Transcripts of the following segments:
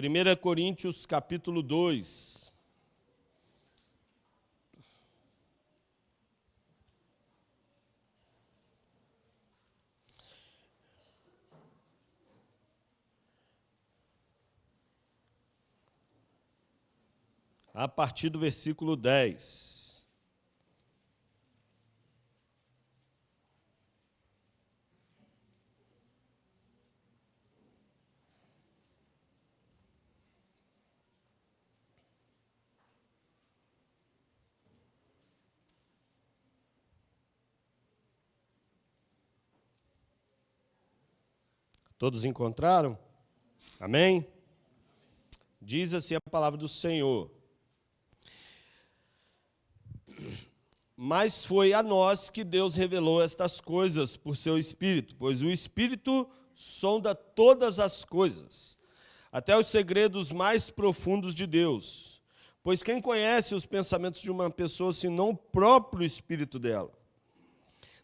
1 Coríntios capítulo 2. A partir do versículo 10. Todos encontraram? Amém? Diz assim a palavra do Senhor. Mas foi a nós que Deus revelou estas coisas por seu Espírito, pois o Espírito sonda todas as coisas, até os segredos mais profundos de Deus. Pois quem conhece os pensamentos de uma pessoa, senão o próprio Espírito dela?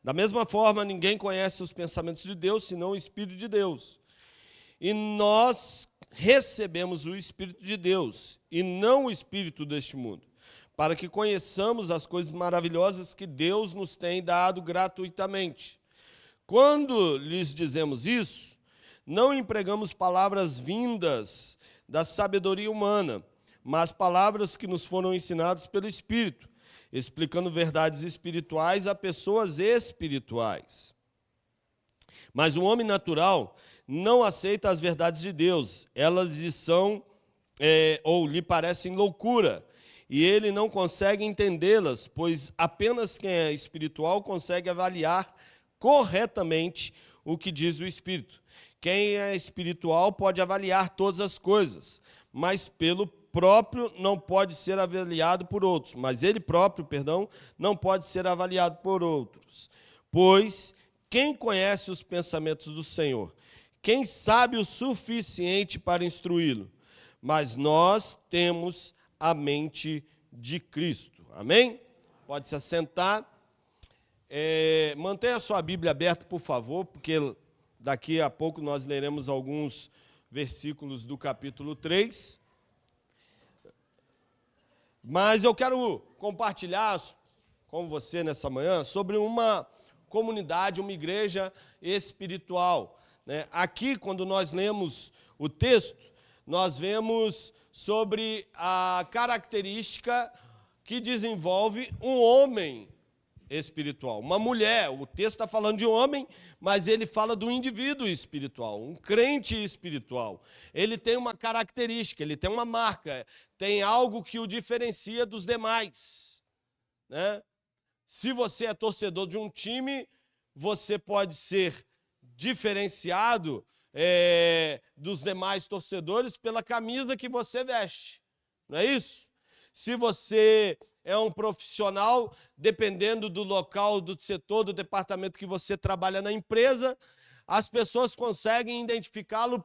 Da mesma forma, ninguém conhece os pensamentos de Deus, senão o Espírito de Deus. E nós recebemos o Espírito de Deus, e não o Espírito deste mundo, para que conheçamos as coisas maravilhosas que Deus nos tem dado gratuitamente. Quando lhes dizemos isso, não empregamos palavras vindas da sabedoria humana, mas palavras que nos foram ensinadas pelo Espírito, explicando verdades espirituais a pessoas espirituais. Mas o homem natural não aceita as verdades de Deus, elas lhe são ou lhe parecem loucura, e ele não consegue entendê-las, pois apenas quem é espiritual consegue avaliar corretamente o que diz o Espírito. Quem é espiritual pode avaliar todas as coisas, mas pelo próprio não pode ser avaliado por outros, não pode ser avaliado por outros. Pois quem conhece os pensamentos do Senhor? Quem sabe o suficiente para instruí-lo? Mas nós temos a mente de Cristo. Amém? Pode se assentar. Mantenha a sua Bíblia aberta, por favor, porque daqui a pouco nós leremos alguns versículos do capítulo 3. Mas eu quero compartilhar com você nessa manhã sobre uma comunidade, uma igreja espiritual. Aqui, quando nós lemos o texto, nós vemos sobre a característica que desenvolve um homem espiritual, uma mulher. O texto está falando de um homem, mas ele fala do indivíduo espiritual, um crente espiritual. Ele tem uma característica, ele tem uma marca, tem algo que o diferencia dos demais. Se você é torcedor de um time, você pode ser diferenciado dos demais torcedores pela camisa que você veste, não é isso? Se você é um profissional, dependendo do local, do setor, do departamento que você trabalha na empresa, as pessoas conseguem identificá-lo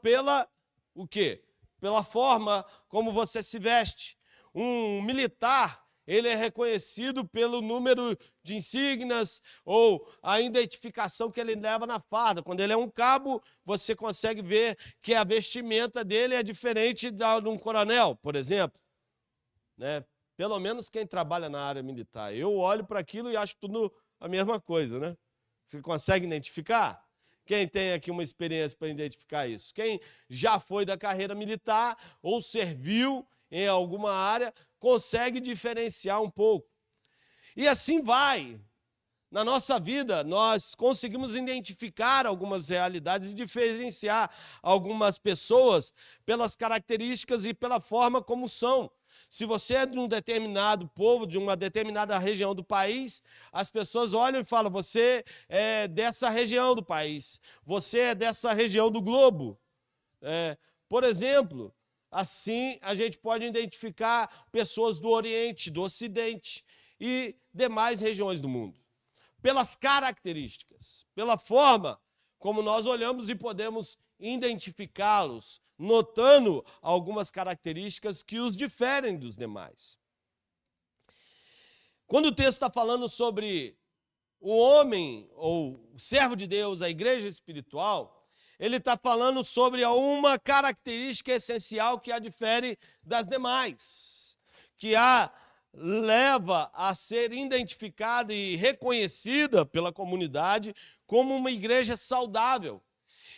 o quê? Pela forma como você se veste. Um militar, ele é reconhecido pelo número de insígnias ou a identificação que ele leva na farda. Quando ele é um cabo, você consegue ver que a vestimenta dele é diferente de um coronel, por exemplo. Pelo menos quem trabalha na área militar. Eu olho para aquilo e acho tudo a mesma coisa, Você consegue identificar? Quem tem aqui uma experiência para identificar isso? Quem já foi da carreira militar ou serviu em alguma área, consegue diferenciar um pouco. E assim vai. Na nossa vida, nós conseguimos identificar algumas realidades e diferenciar algumas pessoas pelas características e pela forma como são. Se você é de um determinado povo, de uma determinada região do país, as pessoas olham e falam, você é dessa região do país, você é dessa região do globo. Por exemplo, assim a gente pode identificar pessoas do Oriente, do Ocidente e demais regiões do mundo. Pelas características, pela forma como nós olhamos e podemos identificá-los, notando algumas características que os diferem dos demais. Quando o texto está falando sobre o homem, ou o servo de Deus, a igreja espiritual, ele está falando sobre uma característica essencial que a difere das demais, que a leva a ser identificada e reconhecida pela comunidade como uma igreja saudável.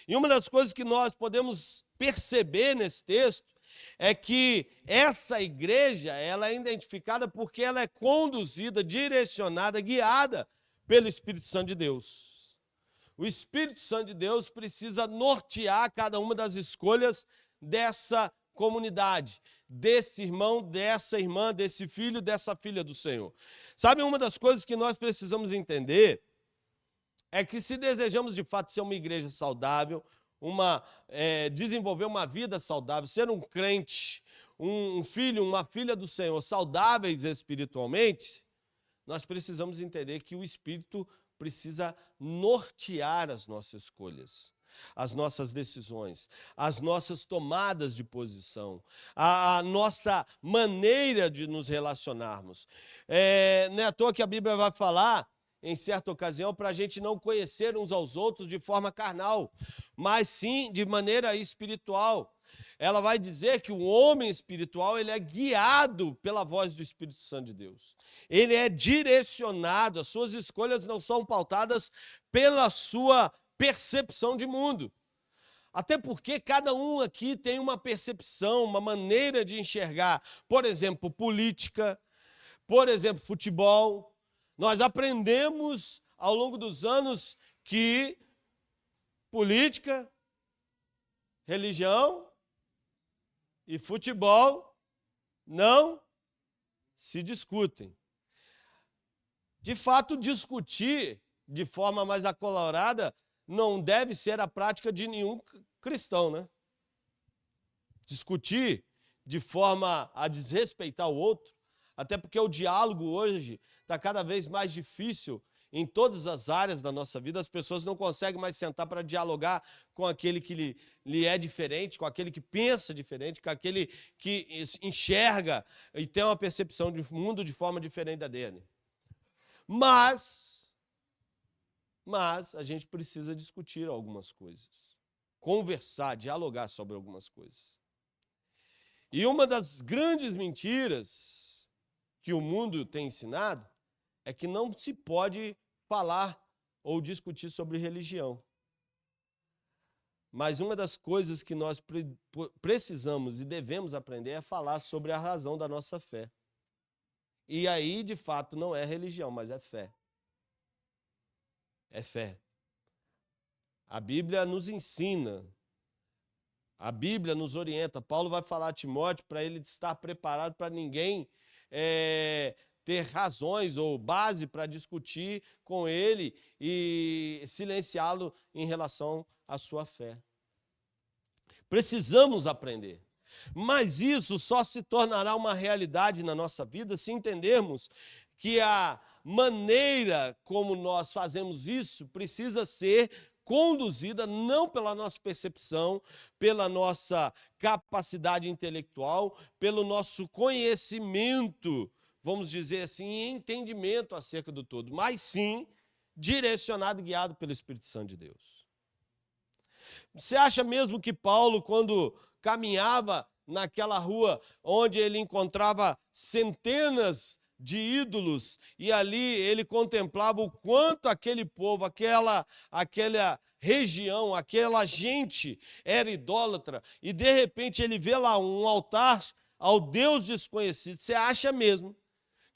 E uma das coisas que nós podemos perceber nesse texto é que essa igreja, ela é identificada porque ela é conduzida, direcionada, guiada pelo Espírito Santo de Deus. O Espírito Santo de Deus precisa nortear cada uma das escolhas dessa comunidade, desse irmão, dessa irmã, desse filho, dessa filha do Senhor. Sabe, uma das coisas que nós precisamos entender é que se desejamos de fato ser uma igreja saudável, desenvolver uma vida saudável, ser um crente, um filho, uma filha do Senhor saudáveis espiritualmente, nós precisamos entender que o Espírito precisa nortear as nossas escolhas, as nossas decisões, as nossas tomadas de posição, a nossa maneira de nos relacionarmos. Não é à toa que a Bíblia vai falar, em certa ocasião, para a gente não conhecer uns aos outros de forma carnal, mas sim de maneira espiritual. Ela vai dizer que o homem espiritual, ele é guiado pela voz do Espírito Santo de Deus. Ele é direcionado, as suas escolhas não são pautadas pela sua percepção de mundo. Até porque cada um aqui tem uma percepção, uma maneira de enxergar, por exemplo, política, por exemplo, futebol. Nós aprendemos ao longo dos anos que política, religião e futebol não se discutem. De fato, discutir de forma mais acalorada não deve ser a prática de nenhum cristão, né? Discutir de forma a desrespeitar o outro, até porque o diálogo hoje está cada vez mais difícil em todas as áreas da nossa vida. As pessoas não conseguem mais sentar para dialogar com aquele que lhe é diferente, com aquele que pensa diferente, com aquele que enxerga e tem uma percepção de mundo de forma diferente da dele. Mas a gente precisa discutir algumas coisas, conversar, dialogar sobre algumas coisas. E uma das grandes mentiras que o mundo tem ensinado é que não se pode falar ou discutir sobre religião. Mas uma das coisas que nós precisamos e devemos aprender é falar sobre a razão da nossa fé. E aí, de fato, não é religião, mas é fé. É fé. A Bíblia nos ensina, a Bíblia nos orienta. Paulo vai falar a Timóteo para ele estar preparado para ninguém ter razões ou base para discutir com ele e silenciá-lo em relação à sua fé. Precisamos aprender. Mas isso só se tornará uma realidade na nossa vida se entendermos que a maneira como nós fazemos isso precisa ser conduzida não pela nossa percepção, pela nossa capacidade intelectual, pelo nosso conhecimento, vamos dizer assim, entendimento acerca do todo, mas sim direcionado e guiado pelo Espírito Santo de Deus. Você acha mesmo que Paulo, quando caminhava naquela rua onde ele encontrava centenas de ídolos, e ali ele contemplava o quanto aquele povo, aquela região, aquela gente era idólatra, e de repente ele vê lá um altar ao Deus desconhecido? Você acha mesmo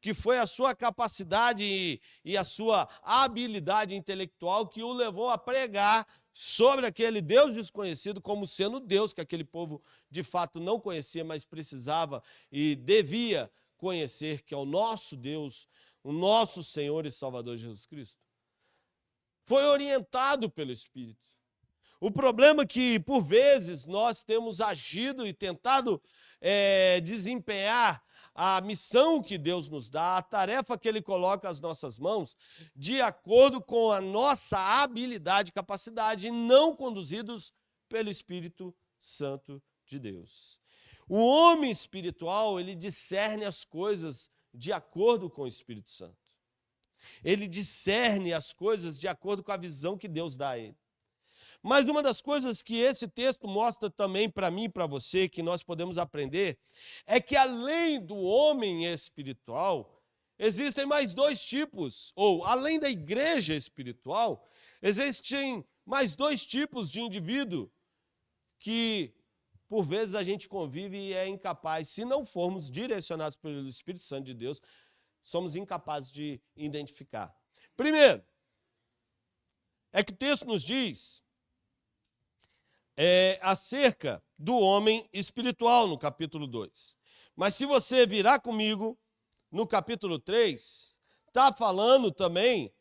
que foi a sua capacidade e a sua habilidade intelectual que o levou a pregar sobre aquele Deus desconhecido como sendo Deus que aquele povo de fato não conhecia, mas precisava e devia conhecer, que é o nosso Deus, o nosso Senhor e Salvador Jesus Cristo? Foi orientado pelo Espírito. O problema é que, por vezes, nós temos agido e tentado desempenhar a missão que Deus nos dá, a tarefa que Ele coloca às nossas mãos, de acordo com a nossa habilidade e capacidade, e não conduzidos pelo Espírito Santo de Deus. O homem espiritual, ele discerne as coisas de acordo com o Espírito Santo. Ele discerne as coisas de acordo com a visão que Deus dá a ele. Mas uma das coisas que esse texto mostra também para mim e para você, que nós podemos aprender, é que além do homem espiritual, existem mais dois tipos, ou além da igreja espiritual, existem mais dois tipos de indivíduo que, por vezes, a gente convive e é incapaz, se não formos direcionados pelo Espírito Santo de Deus, somos incapazes de identificar. Primeiro, é que o texto nos diz acerca do homem espiritual no capítulo 2. Mas se você virar comigo no capítulo 3, está falando também,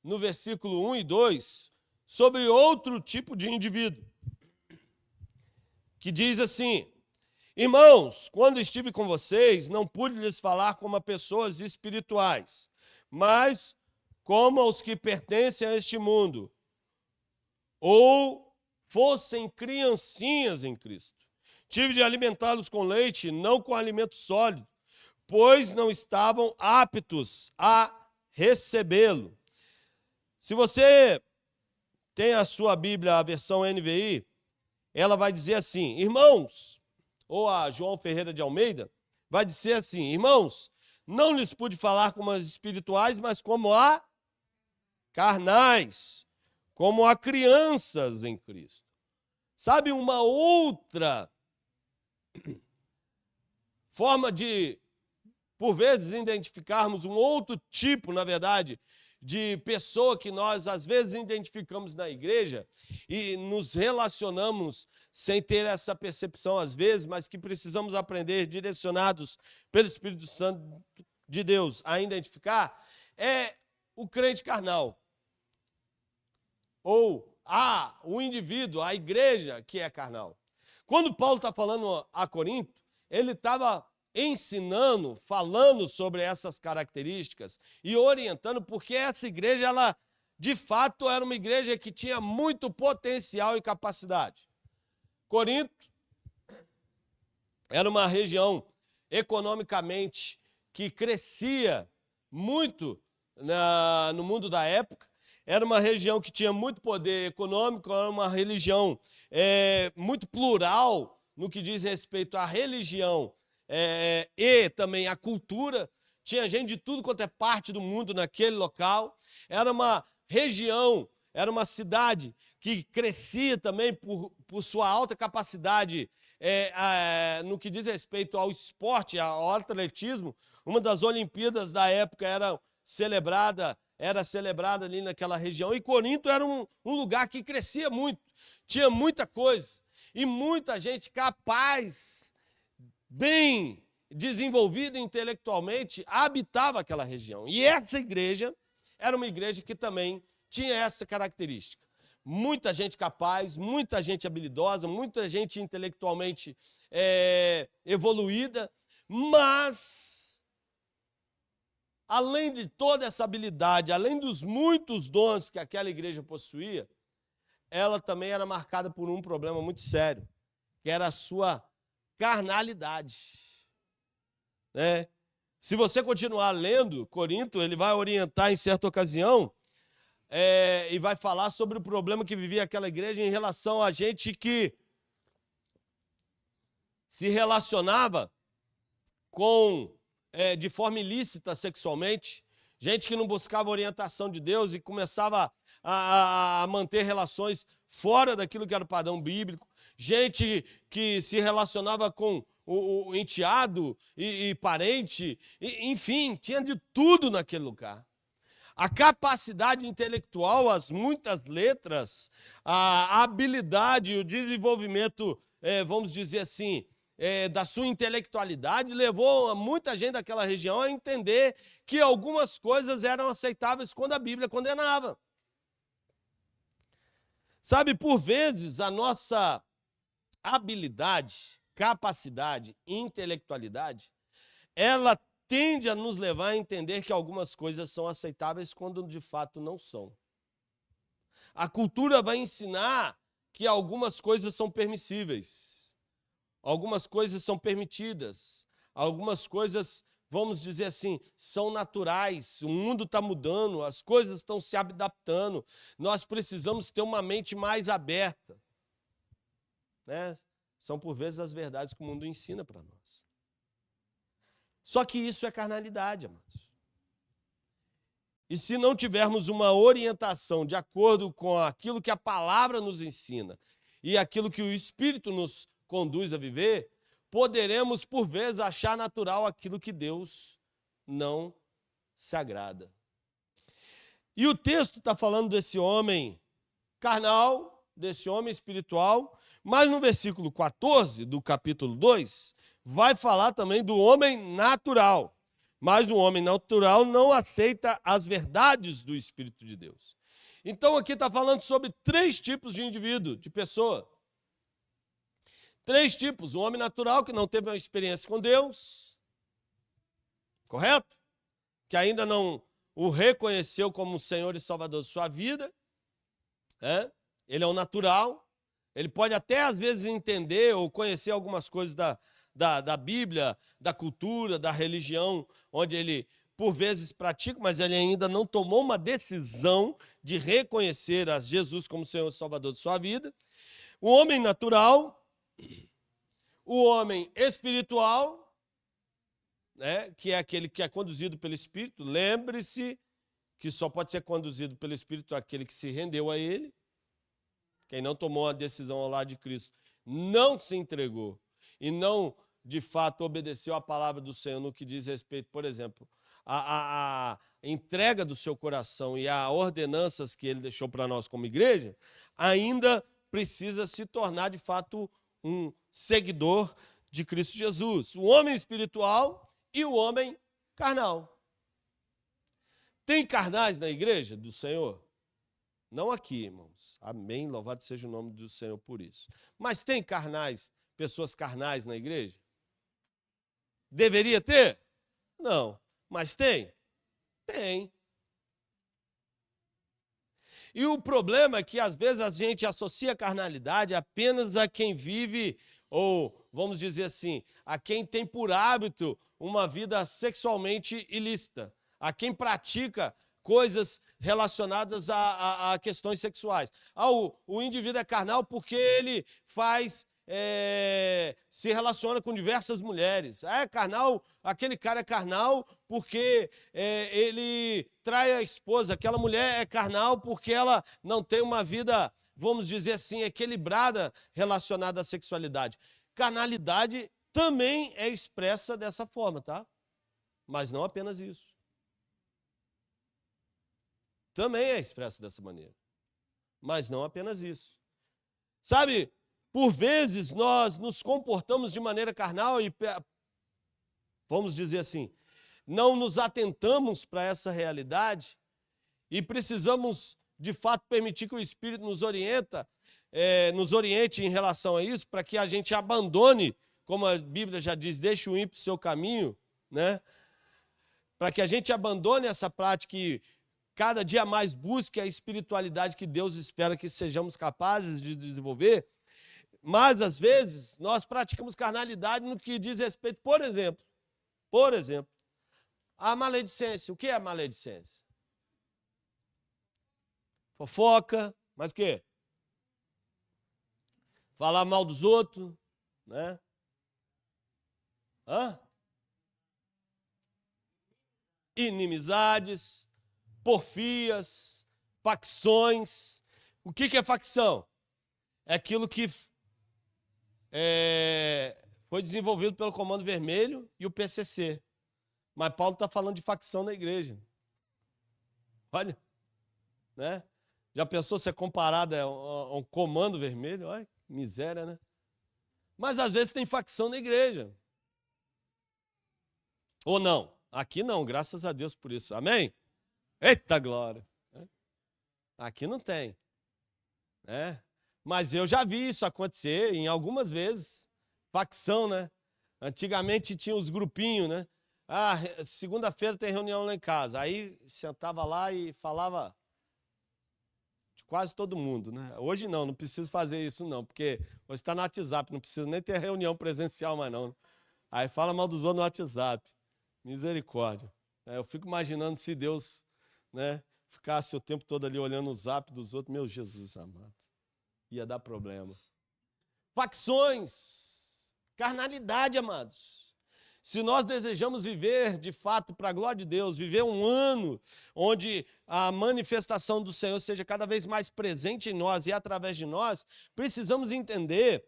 no versículo 1 e 2, sobre outro tipo de indivíduo, que diz assim: irmãos, quando estive com vocês, não pude lhes falar como a pessoas espirituais, mas como aos que pertencem a este mundo, ou fossem criancinhas em Cristo. Tive de alimentá-los com leite, não com alimento sólido, pois não estavam aptos a recebê-lo. Se você tem a sua Bíblia, a versão NVI, ela vai dizer assim: irmãos, ou a João Ferreira de Almeida, vai dizer assim: irmãos, não lhes pude falar como as espirituais, mas como a carnais, como a crianças em Cristo. Sabe uma outra forma de, por vezes, identificarmos um outro tipo, na verdade, de pessoa que nós, às vezes, identificamos na igreja e nos relacionamos sem ter essa percepção, às vezes, mas que precisamos aprender, direcionados pelo Espírito Santo de Deus, a identificar, é o crente carnal. Ou o indivíduo, a igreja que é carnal. Quando Paulo está falando a Corinto, ele estava ensinando, falando sobre essas características e orientando, porque essa igreja, ela de fato era uma igreja que tinha muito potencial e capacidade. Corinto era uma região economicamente que crescia muito no mundo da época. Era uma região que tinha muito poder econômico, era uma religião muito plural no que diz respeito à religião e também à cultura. Tinha gente de tudo quanto é parte do mundo naquele local. Era uma região, era uma cidade que crescia também por sua alta capacidade no que diz respeito ao esporte, ao atletismo. Uma das Olimpíadas da época era celebrada ali naquela região, e Corinto era um lugar que crescia muito, tinha muita coisa, e muita gente capaz, bem desenvolvida intelectualmente, habitava aquela região. E essa igreja era uma igreja que também tinha essa característica. Muita gente capaz, muita gente habilidosa, muita gente intelectualmente evoluída, mas além de toda essa habilidade, além dos muitos dons que aquela igreja possuía, ela também era marcada por um problema muito sério, que era a sua carnalidade. Se você continuar lendo Corinto, ele vai orientar em certa ocasião e vai falar sobre o problema que vivia aquela igreja em relação a gente que se relacionava de forma ilícita sexualmente, gente que não buscava orientação de Deus e começava a manter relações fora daquilo que era o padrão bíblico, gente que se relacionava com o enteado e parente, enfim, tinha de tudo naquele lugar. A capacidade intelectual, as muitas letras, a habilidade, o desenvolvimento, vamos dizer assim, da sua intelectualidade, levou muita gente daquela região a entender que algumas coisas eram aceitáveis quando a Bíblia condenava. Sabe, por vezes, a nossa habilidade, capacidade, intelectualidade, ela tende a nos levar a entender que algumas coisas são aceitáveis quando de fato não são. A cultura vai ensinar que algumas coisas são permissíveis. Algumas coisas são permitidas, algumas coisas vamos dizer assim, são naturais. O mundo está mudando, as coisas estão se adaptando. Nós precisamos ter uma mente mais aberta, né? São, por vezes, as verdades que o mundo ensina para nós. Só que isso é carnalidade, amados. E se não tivermos uma orientação de acordo com aquilo que a palavra nos ensina e aquilo que o Espírito nos conduz a viver, poderemos, por vezes, achar natural aquilo que Deus não se agrada. E o texto está falando desse homem carnal, desse homem espiritual, mas no versículo 14 do capítulo 2, vai falar também do homem natural. Mas o homem natural não aceita as verdades do Espírito de Deus. Então aqui está falando sobre 3 tipos de indivíduo, de pessoa. 3 tipos. O homem natural, que não teve uma experiência com Deus, correto? Que ainda não o reconheceu como Senhor e Salvador de sua vida. Ele é um natural. Ele pode até, às vezes, entender ou conhecer algumas coisas da Bíblia, da cultura, da religião, onde ele, por vezes, pratica, mas ele ainda não tomou uma decisão de reconhecer a Jesus como Senhor e Salvador de sua vida. O homem natural, o homem espiritual, né, que é aquele que é conduzido pelo Espírito. Lembre-se que só pode ser conduzido pelo Espírito aquele que se rendeu a ele. Quem não tomou a decisão ao lado de Cristo, não se entregou e não, de fato, obedeceu a palavra do Senhor no que diz respeito, por exemplo, a entrega do seu coração e a ordenanças que ele deixou para nós como igreja, ainda precisa se tornar, de fato, um seguidor de Cristo Jesus. O homem espiritual e o homem carnal. Tem carnais na igreja do Senhor? Não aqui, irmãos. Amém. Louvado seja o nome do Senhor por isso. Mas tem carnais, pessoas carnais na igreja? Deveria ter? Não. Mas tem? Tem. E o problema é que, às vezes, a gente associa a carnalidade apenas a quem vive, ou, vamos dizer assim, a quem tem por hábito uma vida sexualmente ilícita, a quem pratica coisas relacionadas a questões sexuais. O indivíduo é carnal porque ele se relaciona com diversas mulheres. É carnal, aquele cara é carnal porque ele trai a esposa. Aquela mulher é carnal porque ela não tem uma vida, vamos dizer assim, equilibrada relacionada à sexualidade. Carnalidade também é expressa dessa forma, tá? Mas não apenas isso. Também é expresso dessa maneira. Mas não apenas isso. Sabe, por vezes nós nos comportamos de maneira carnal e, vamos dizer assim, não nos atentamos para essa realidade e precisamos, de fato, permitir que o Espírito nos oriente em relação a isso, para que a gente abandone, como a Bíblia já diz, deixe o ímpio seu caminho, né? Para que a gente abandone essa prática e cada dia mais busque a espiritualidade que Deus espera que sejamos capazes de desenvolver. Mas, às vezes, nós praticamos carnalidade no que diz respeito, por exemplo, a maledicência. O que é maledicência? Fofoca, mas o quê? Falar mal dos outros, né? Inimizades, porfias, facções. O que é facção? É aquilo que foi desenvolvido pelo Comando Vermelho e o PCC. Mas Paulo está falando de facção na igreja. Olha, né? Já pensou ser comparado a um Comando Vermelho? Olha, miséria, né? Mas às vezes tem facção na igreja. Ou não? Aqui não, graças a Deus por isso. Amém? Eita glória! Aqui não tem. Né? Mas eu já vi isso acontecer em algumas vezes. Facção, né? Antigamente tinha os grupinhos, né? Ah, segunda-feira tem reunião lá em casa. Aí sentava lá e falava de quase todo mundo, né? Hoje não preciso fazer isso não, porque hoje está no WhatsApp, não precisa nem ter reunião presencial mais não. Aí fala mal dos outros no WhatsApp. Misericórdia. Eu fico imaginando se Deus, né, ficasse o tempo todo ali olhando o zap dos outros. Meu Jesus amado. Ia dar problema. Facções. Carnalidade, amados. Se nós desejamos viver, de fato, para a glória de Deus, viver um ano onde a manifestação do Senhor seja cada vez mais presente em nós e através de nós, precisamos entender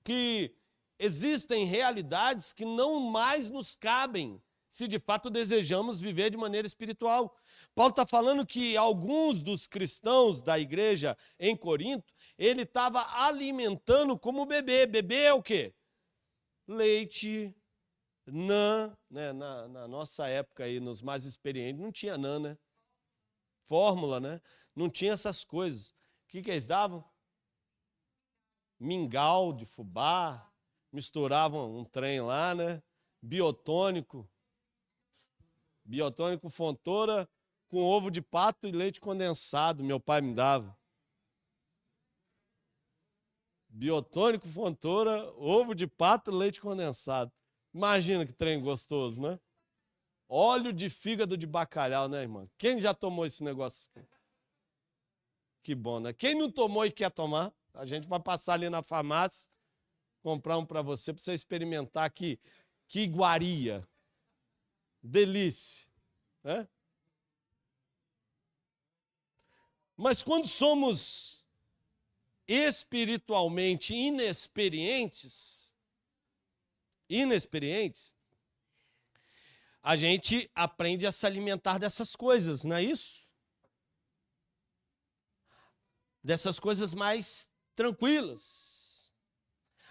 que existem realidades que não mais nos cabem, se de fato desejamos viver de maneira espiritual. Paulo está falando que alguns dos cristãos da igreja em Corinto, ele estava alimentando como bebê. Bebê é o quê? Leite, nã, né? Na nossa época aí, nos mais experientes, não tinha nã, né? Fórmula, né? Não tinha essas coisas. O que eles davam? Mingau de fubá, misturavam um trem lá, né? Biotônico Fontoura com ovo de pato e leite condensado, meu pai me dava. Biotônico Fontoura, ovo de pato e leite condensado. Imagina que trem gostoso, né? Óleo de fígado de bacalhau, né, irmã? Quem já tomou esse negócio? Que bom, né? Quem não tomou e quer tomar, a gente vai passar ali na farmácia, comprar um para você experimentar que iguaria. Delícia. Né? Mas quando somos espiritualmente inexperientes, a gente aprende a se alimentar dessas coisas, não é isso? Dessas coisas mais tranquilas.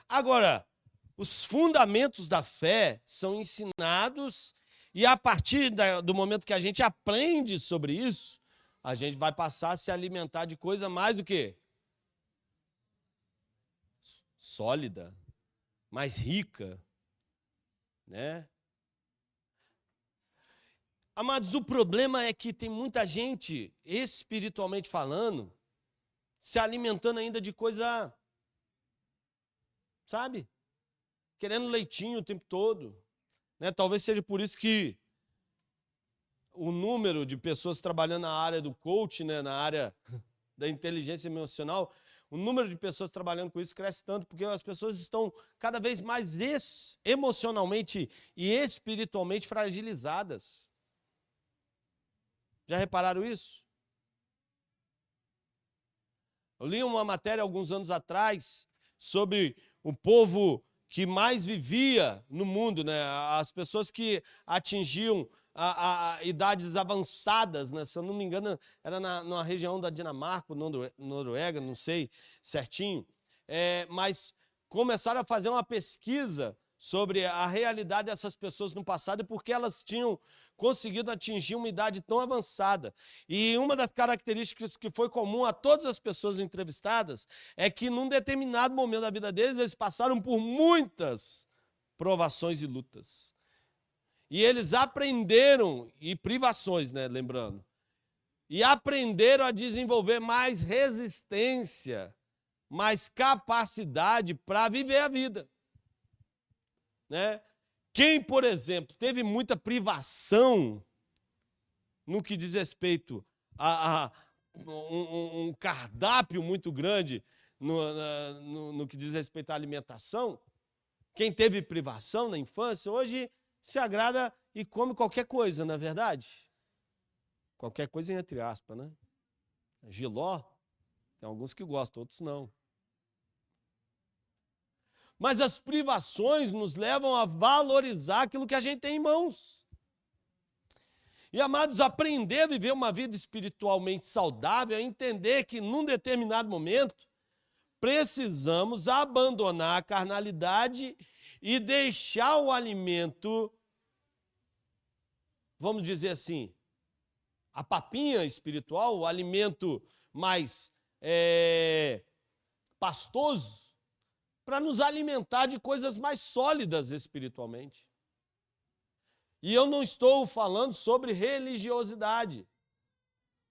Agora, os fundamentos da fé são ensinados e a partir do momento que a gente aprende sobre isso, a gente vai passar a se alimentar de coisa mais do que sólida, mais rica, né? Amados, o problema é que tem muita gente, espiritualmente falando, se alimentando ainda de coisa, sabe? Querendo leitinho o tempo todo. Né? Talvez seja por isso que o número de pessoas trabalhando na área do coaching, né? Na área da inteligência emocional, o número de pessoas trabalhando com isso cresce tanto, porque as pessoas estão cada vez mais emocionalmente e espiritualmente fragilizadas. Já repararam isso? Eu li uma matéria alguns anos atrás sobre o povo que mais vivia no mundo, né? As pessoas que atingiam a idades avançadas, né? Se eu não me engano, era na região da Dinamarca, Noruega, não sei certinho, mas começaram a fazer uma pesquisa sobre a realidade dessas pessoas no passado e por que elas tinham conseguido atingir uma idade tão avançada. E uma das características que foi comum a todas as pessoas entrevistadas é que, num determinado momento da vida deles, eles passaram por muitas provações e lutas. E eles aprenderam, e privações, né, lembrando, e aprenderam a desenvolver mais resistência, mais capacidade para viver a vida. Né? Quem, por exemplo, teve muita privação no que diz respeito a um cardápio muito grande no que diz respeito à alimentação, quem teve privação na infância, hoje se agrada e come qualquer coisa, não é verdade? Qualquer coisa entre aspas, né? Jiló, tem alguns que gostam, outros não. Mas as privações nos levam a valorizar aquilo que a gente tem em mãos. E, amados, aprender a viver uma vida espiritualmente saudável é entender que, num determinado momento, precisamos abandonar a carnalidade e deixar o alimento, vamos dizer assim, a papinha espiritual, o alimento mais pastoso, para nos alimentar de coisas mais sólidas espiritualmente. E eu não estou falando sobre religiosidade,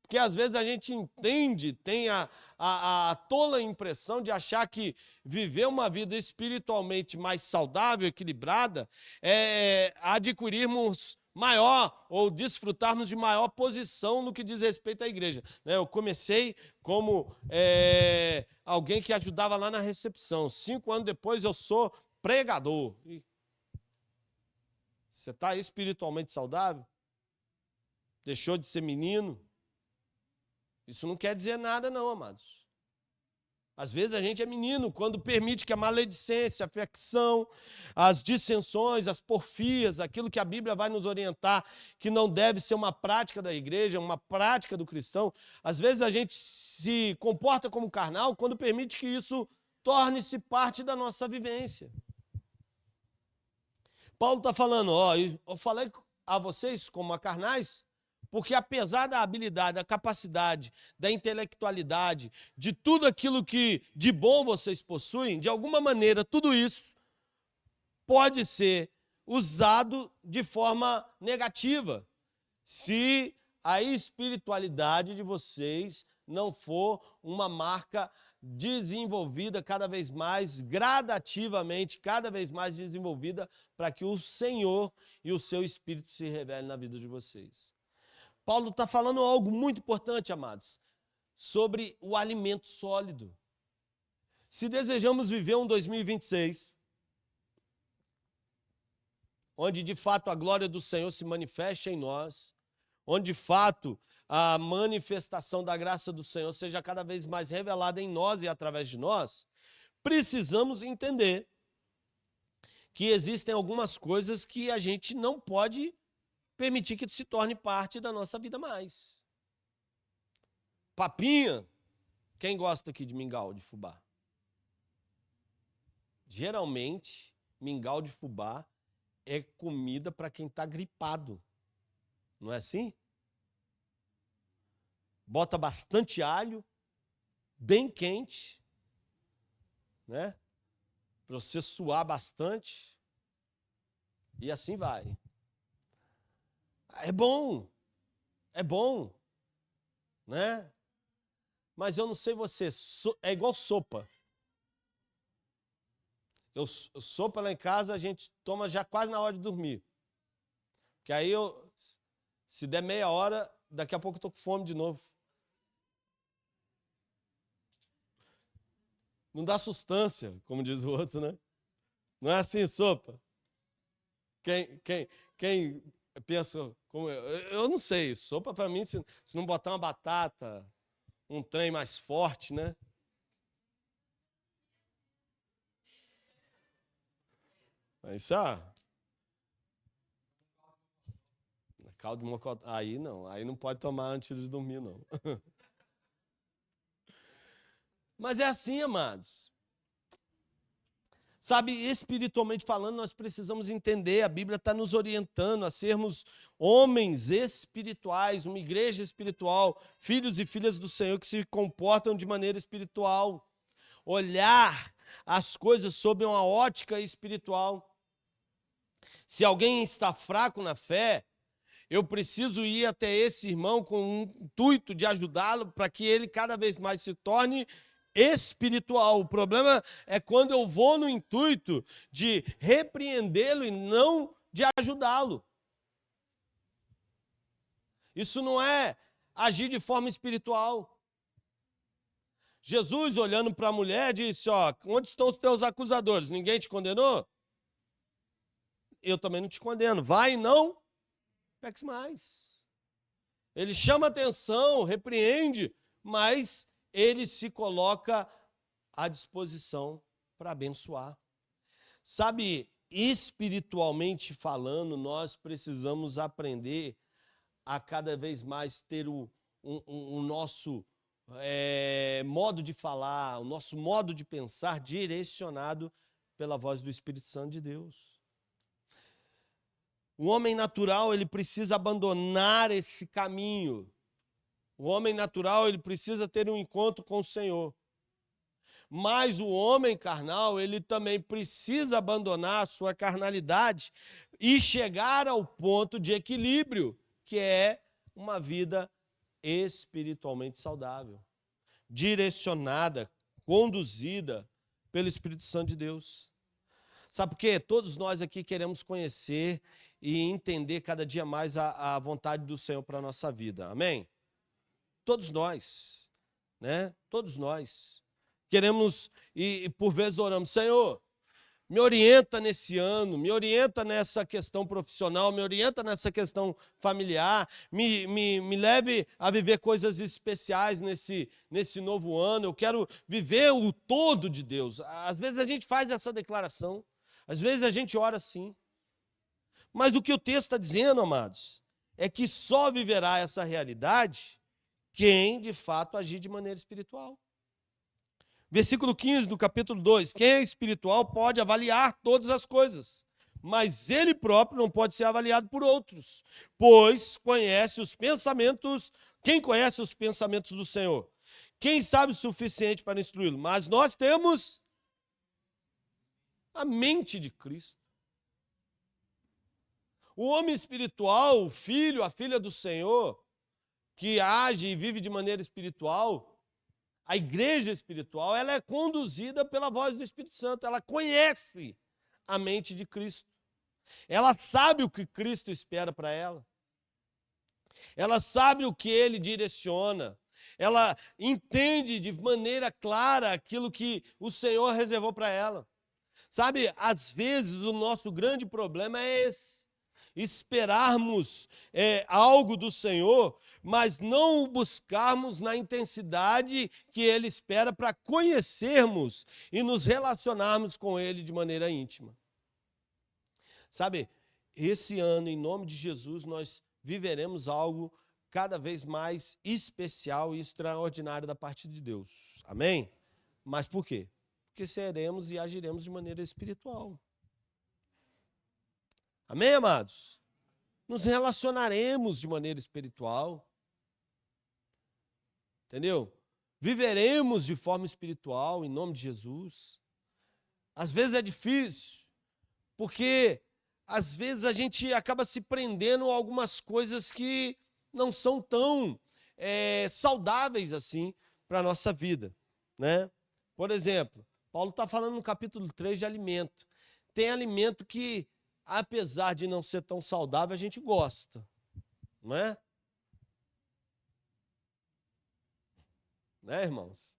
porque às vezes a gente entende, tem a tola impressão de achar que viver uma vida espiritualmente mais saudável, equilibrada, é adquirirmos maior ou desfrutarmos de maior posição no que diz respeito à igreja. Eu comecei como alguém que ajudava lá na recepção. 5 anos depois eu sou pregador. Você está espiritualmente saudável? Deixou de ser menino? Isso não quer dizer nada não, amados. Às vezes a gente é menino quando permite que a maledicência, a facção, as dissensões, as porfias, aquilo que a Bíblia vai nos orientar, que não deve ser uma prática da igreja, uma prática do cristão, às vezes a gente se comporta como carnal quando permite que isso torne-se parte da nossa vivência. Paulo está falando, eu falei a vocês como a carnais, porque apesar da habilidade, da capacidade, da intelectualidade, de tudo aquilo que de bom vocês possuem, de alguma maneira tudo isso pode ser usado de forma negativa, se a espiritualidade de vocês não for uma marca desenvolvida cada vez mais, gradativamente, cada vez mais desenvolvida, para que o Senhor e o seu Espírito se revelem na vida de vocês. Paulo está falando algo muito importante, amados, sobre o alimento sólido. Se desejamos viver um 2026, onde de fato a glória do Senhor se manifeste em nós, onde de fato a manifestação da graça do Senhor seja cada vez mais revelada em nós e através de nós, precisamos entender que existem algumas coisas que a gente não pode permitir que se torne parte da nossa vida mais. Papinha. Quem gosta aqui de mingau de fubá? Geralmente, mingau de fubá é comida para quem está gripado. Não é assim? Bota bastante alho, bem quente, né? Para você suar bastante. E assim vai. É bom, né? Mas eu não sei você, é igual sopa. Sopa lá em casa a gente toma já quase na hora de dormir. Porque aí se der meia hora, daqui a pouco eu estou com fome de novo. Não dá sustância, como diz o outro, né? Não é assim, sopa? Quem pensa como eu não sei, sopa para mim, se não botar uma batata, um trem mais forte, né? Isso caldo de mocotó, aí não pode tomar antes de dormir, não. Mas é assim, amados. Sabe, espiritualmente falando, nós precisamos entender, a Bíblia está nos orientando a sermos homens espirituais, uma igreja espiritual, filhos e filhas do Senhor que se comportam de maneira espiritual. Olhar as coisas sob uma ótica espiritual. Se alguém está fraco na fé, eu preciso ir até esse irmão com um intuito de ajudá-lo para que ele cada vez mais se torne espiritual. O problema é quando eu vou no intuito de repreendê-lo e não de ajudá-lo. Isso não é agir de forma espiritual. Jesus, olhando para a mulher, disse, onde estão os teus acusadores? Ninguém te condenou? Eu também não te condeno. Vai e não peques mais. Ele chama atenção, repreende, mas ele se coloca à disposição para abençoar. Sabe, espiritualmente falando, nós precisamos aprender a cada vez mais ter o nosso modo de falar, o nosso modo de pensar direcionado pela voz do Espírito Santo de Deus. O homem natural, ele precisa abandonar esse caminho. O homem natural, ele precisa ter um encontro com o Senhor. Mas o homem carnal, ele também precisa abandonar a sua carnalidade e chegar ao ponto de equilíbrio, que é uma vida espiritualmente saudável, direcionada, conduzida pelo Espírito Santo de Deus. Sabe por quê? Todos nós aqui queremos conhecer e entender cada dia mais a vontade do Senhor para a nossa vida. Amém? Todos nós, né? Todos nós queremos e por vezes oramos, Senhor, me orienta nesse ano, me orienta nessa questão profissional, me orienta nessa questão familiar, me leve a viver coisas especiais nesse novo ano. Eu quero viver o todo de Deus. Às vezes a gente faz essa declaração, às vezes a gente ora assim. Mas o que o texto está dizendo, amados, é que só viverá essa realidade quem de fato agir de maneira espiritual. Versículo 15 do capítulo 2. Quem é espiritual pode avaliar todas as coisas, mas ele próprio não pode ser avaliado por outros, pois conhece os pensamentos. Quem conhece os pensamentos do Senhor? Quem sabe o suficiente para instruí-lo? Mas nós temos a mente de Cristo. O homem espiritual, o filho, a filha do Senhor, que age e vive de maneira espiritual, a igreja espiritual, ela é conduzida pela voz do Espírito Santo, ela conhece a mente de Cristo, ela sabe o que Cristo espera para ela sabe o que ele direciona, ela entende de maneira clara aquilo que o Senhor reservou para ela. Sabe, às vezes o nosso grande problema é esse, esperarmos algo do Senhor, mas não o buscarmos na intensidade que Ele espera para conhecermos e nos relacionarmos com Ele de maneira íntima. Sabe, esse ano, em nome de Jesus, nós viveremos algo cada vez mais especial e extraordinário da parte de Deus. Amém? Mas por quê? Porque seremos e agiremos de maneira espiritual. Amém, amados? Nos relacionaremos de maneira espiritual. Entendeu? Viveremos de forma espiritual, em nome de Jesus. Às vezes é difícil, porque às vezes a gente acaba se prendendo a algumas coisas que não são tão saudáveis assim para a nossa vida, né? Por exemplo, Paulo está falando no capítulo 3 de alimento. Tem alimento que, apesar de não ser tão saudável, a gente gosta, não é? Né, irmãos?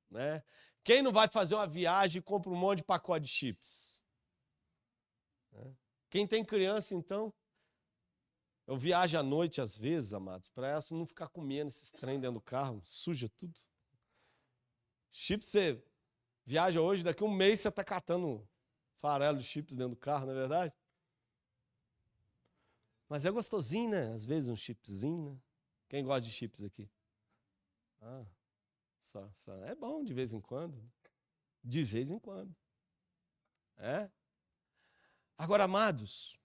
Né? Quem não vai fazer uma viagem e compra um monte de pacote de chips? Né? Quem tem criança, então, eu viajo à noite às vezes, amados, para ela não ficar comendo esses trem dentro do carro, suja tudo. Chips, você viaja hoje, daqui a um mês você está catando farelo de chips dentro do carro, não é verdade? Mas é gostosinho, né? Às vezes um chipzinho, né? Quem gosta de chips aqui? Ah, é bom de vez em quando. De vez em quando. É? Agora, amados,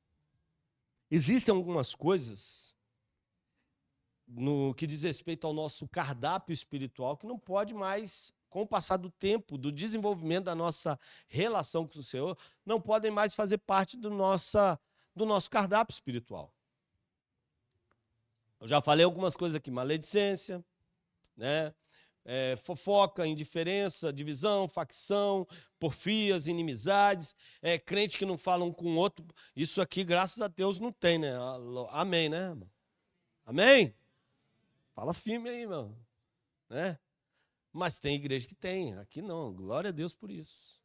existem algumas coisas no que diz respeito ao nosso cardápio espiritual que não pode mais, com o passar do tempo, do desenvolvimento da nossa relação com o Senhor, não podem mais fazer parte do nosso cardápio espiritual. Eu já falei algumas coisas aqui, maledicência, né? Fofoca, indiferença, divisão, facção, porfias, inimizades, crente que não fala um com o outro. Isso aqui, graças a Deus, não tem, né? Amém, né, irmão? Amém? Fala firme aí, irmão. Né? Mas tem igreja que tem, aqui não. Glória a Deus por isso.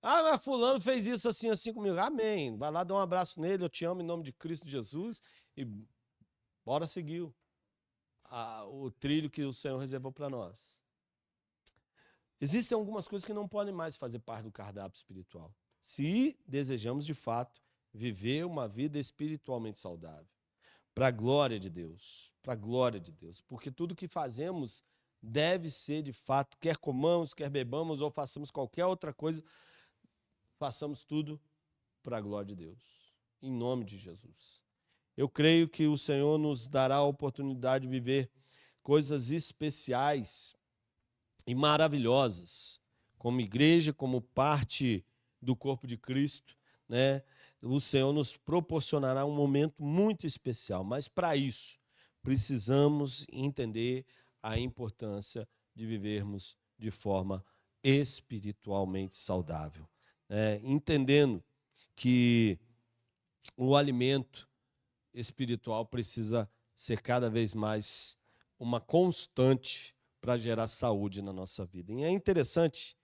Ah, mas fulano fez isso assim, assim comigo. Amém. Vai lá, dá um abraço nele, eu te amo em nome de Cristo Jesus e bora seguir o trilho que o Senhor reservou para nós. Existem algumas coisas que não podem mais fazer parte do cardápio espiritual, se desejamos de fato viver uma vida espiritualmente saudável, para a glória de Deus, porque tudo que fazemos deve ser de fato, quer comamos, quer bebamos ou façamos qualquer outra coisa, façamos tudo para a glória de Deus, em nome de Jesus. Eu creio que o Senhor nos dará a oportunidade de viver coisas especiais e maravilhosas, como igreja, como parte do corpo de Cristo, né? O Senhor nos proporcionará um momento muito especial, mas para isso precisamos entender a importância de vivermos de forma espiritualmente saudável, entendendo que o alimento espiritual precisa ser cada vez mais uma constante para gerar saúde na nossa vida. E é interessante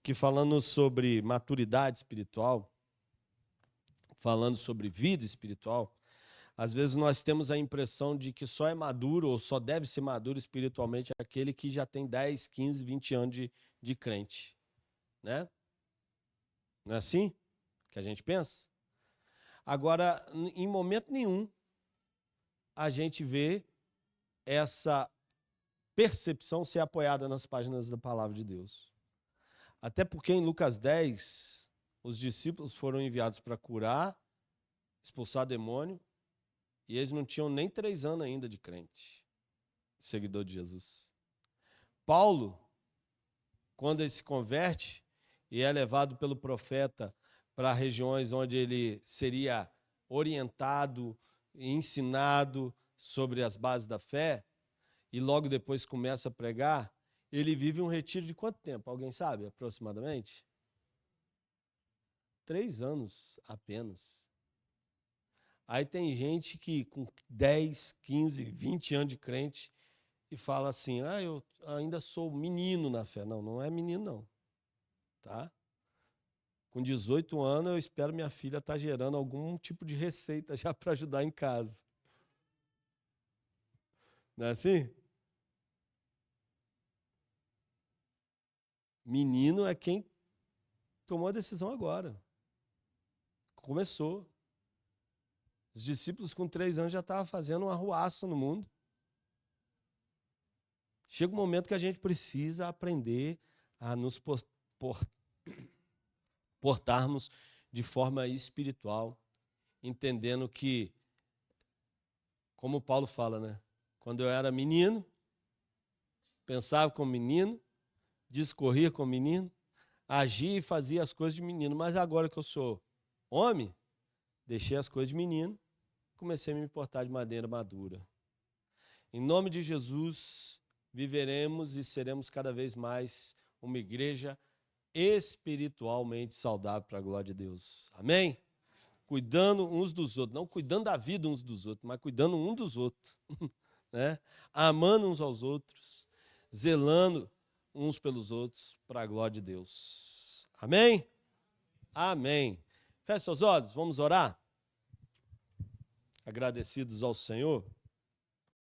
que, falando sobre maturidade espiritual, falando sobre vida espiritual, às vezes nós temos a impressão de que só é maduro ou só deve ser maduro espiritualmente aquele que já tem 10, 15, 20 anos de crente. Né? Não é assim que a gente pensa? Agora, em momento nenhum, a gente vê essa percepção ser apoiada nas páginas da palavra de Deus. Até porque em Lucas 10, os discípulos foram enviados para curar, expulsar demônio, e eles não tinham nem 3 anos ainda de crente, seguidor de Jesus. Paulo, quando ele se converte e é levado pelo profeta para regiões onde ele seria orientado e ensinado sobre as bases da fé, e logo depois começa a pregar, ele vive um retiro de quanto tempo? Alguém sabe, aproximadamente? 3 anos apenas. Aí tem gente que com 10, 15, 20 anos de crente e fala assim, eu ainda sou menino na fé. Não, não é menino não. Tá? Com 18 anos eu espero minha filha estar gerando algum tipo de receita já para ajudar em casa. Não é assim? Menino é quem tomou a decisão agora. Começou. Os discípulos com 3 anos já estavam fazendo uma arruaça no mundo. Chega um momento que a gente precisa aprender a nos portarmos de forma espiritual, entendendo que, como Paulo fala, né? Quando eu era menino, pensava como menino, discorria como menino, agia e fazia as coisas de menino, mas agora que eu sou homem, deixei as coisas de menino, comecei a me portar de maneira madura. Em nome de Jesus, viveremos e seremos cada vez mais uma igreja espiritualmente saudável para a glória de Deus. Amém? Cuidando uns dos outros, não cuidando da vida uns dos outros, mas cuidando um dos outros. Né? Amando uns aos outros, zelando uns pelos outros para a glória de Deus. Amém? Amém. Feche seus olhos, vamos orar? Agradecidos ao Senhor.